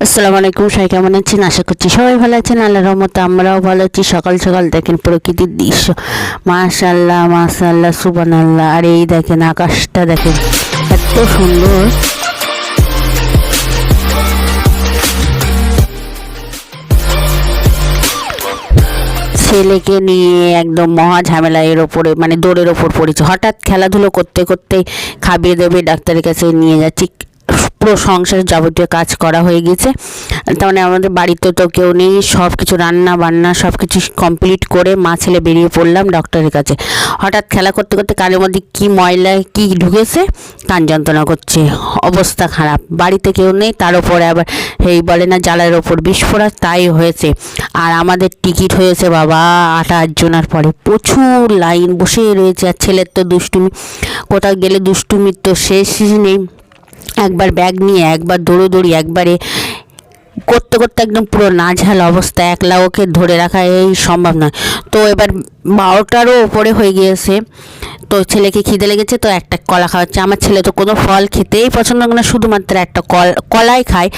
আসসালামু আলাইকুম, সবাই কেমন আছেন? আশা করছি সবাই ভালো আছেন। আল্লাহর রহমতে আমরাও ভালো আছি। সকাল সকাল দেখেন প্রকৃতির দৃশ্য, মাশাআল্লাহ মাশাআল্লাহ সুবহানাল্লাহ। আর এই দেখেন আকাশটা দেখেন এত সুন্দর। ছেলেকে নিয়ে একদম মহা ঝামেলা এর ওপরে, মানে দৌড়ের ওপর পড়েছে। হঠাৎ খেলাধুলো করতে করতে খাবিয়ে দেবে, ডাক্তারের কাছে নিয়ে যাচ্ছি। পুরো সংসারের যাবতীয় কাজ করা হয়ে গেছে। তার মানে আমাদের বাড়িতে তো কেউ নেই, সব কিছু রান্না বান্না সব কিছু কমপ্লিট করে মা ছেলে বেরিয়ে পড়লাম ডক্টরের কাছে। হঠাৎ খেলা করতে করতে কানের মধ্যে কি ময়লা কি ঢুকেছে, কান যন্ত্রণা করছে, অবস্থা খারাপ। বাড়িতে কেউ নেই, তার উপরে আবার এই বলে না জ্বালার ওপর বিস্ফোরণ, তাই হয়েছে। আর আমাদের টিকিট হয়েছে বাবা 8 জনের পরে। প্রচুর লাইন বসে রয়েছে। আর ছেলের তো দুষ্টুমি, কোথাও গেলে দুষ্টুমির তো শেষ নেই। একবার ব্যাগ নিয়ে একবার দৌড়োদৌড়ি, একবারে করতে করতে একদম পুরো নাজেহাল অবস্থা। একলা ওকে ধরে রাখা এই সম্ভব নয়। তো এবার 12টারও ওপরে হয়ে গিয়েছে। তো ছেলেকে খিদে লেগেছে, তো একটা কলা খাওয়াচ্ছে। আমার ছেলে তো কোনো ফল খেতেই পছন্দ করে না, শুধুমাত্র একটা কলাই খায়।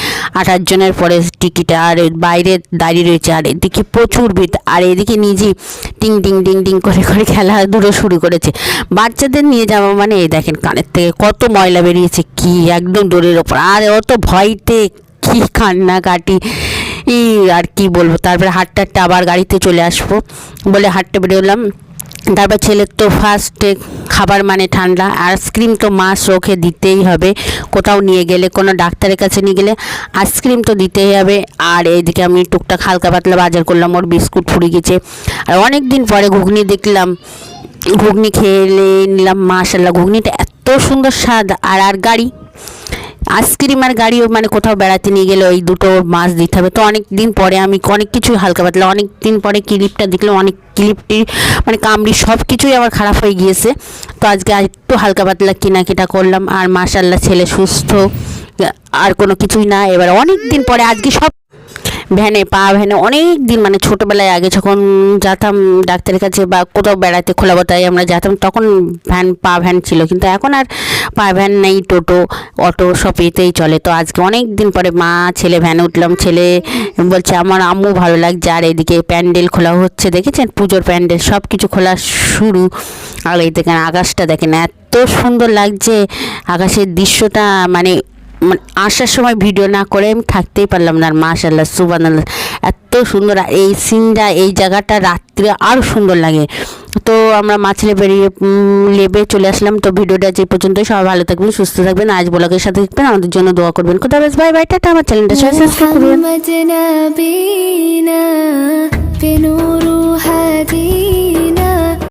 8 জনের পরে টিকিটে। আর বাইরে দাঁড়িয়ে রয়েছে, আর এদিকে প্রচুর ভিড়, আর এদিকে নিজেই টিং টিং টিং টিং করে করে খেলাধুলো শুরু করেছে। বাচ্চাদের নিয়ে যাওয়া মানে এই দেখেন কানের থেকে কত ময়লা বেরিয়েছে, কি একদম দৌড়ের ওপর। আর অত ভয়তে কি কান্নাকাটি, আর কি বলবো। তারপরে হাঁটতে আবার গাড়িতে চলে আসবো বলে হাঁটতে বেরোলাম। তারপর ছেলের তো ফার্স্টে খাবার মানে ঠান্ডা, আইসক্রিম তো মাস্ট ওকে দিতেই হবে। কোথাও নিয়ে গেলে, কোনো ডাক্তারের কাছে নিয়ে গেলে আইসক্রিম তো দিতেই হবে। আর এইদিকে আমি টুকটাক হালকা পাতলা বাজার করলাম, ওর বিস্কুট ফুরিয়ে গেছে। আর অনেক দিন পরে ঘুগনি দেখলাম, ঘুগনি খেলে নিলাম। মাশাআল্লাহ ঘুগনিটা এত সুন্দর স্বাদ। আর গাড়ি আইসক্রিম আর গাড়িও, মানে কোথাও বেড়াতে নিয়ে গেলে ওই দুটো মাছ দিতে হবে। তো অনেক দিন পরে আমি অনেক কিছুই হালকা পাতলা, অনেক দিন পরে ক্লিপটা দেখলাম, অনেক ক্লিপটি মানে কামড়ি সব কিছুই আমার খারাপ হয়ে গিয়েছে। তো আজকে একটু হালকা পাতলা কেনাকাটা করলাম। আর মাশাআল্লাহ ছেলে সুস্থ, আর কোনো কিছুই না। এবার অনেক দিন পরে আজকে সব ভ্যানে অনেক দিন, মানে ছোটোবেলায় আগে যখন যেতাম ডাক্তারের কাছে বা কোথাও বেড়াতে খোলাবতায় আমরা যেতাম, তখন ভ্যান ছিল। কিন্তু এখন আর ভ্যান নেই, টোটো অটো সব এতেই চলে। তো আজকে অনেক দিন পরে মা ছেলে ভ্যানে উঠলাম। ছেলে বলছে আমার আম্মু ভালো লাগছে। আর এদিকে প্যান্ডেল খোলা হচ্ছে, দেখেছেন পুজোর প্যান্ডেল সব কিছু খোলা শুরু। আর এই দেখেন আকাশটা দেখেন এত সুন্দর লাগছে, আকাশের দৃশ্যটা। মানে আসার সময় ভিডিও না করে আমি থাকতেই পারলাম না। আর মাশাআল্লাহ সুবহানাল্লাহ এত সুন্দর। এই সিনটা, এই জায়গাটা রাত্রে আরও সুন্দর লাগে। তো আমরা মা ছেলে বেরিয়ে লেবে চলে আসলাম। তো ভিডিওটা যে পর্যন্তই, সবাই ভালো থাকবেন, সুস্থ থাকবেন, আজ ব্লগের সাথে থাকবেন, আমাদের জন্য দোয়া করবেন। কোথাও বাই বাই, টাটা। আমার চ্যানেলটা সাবস্ক্রাইব করবেন।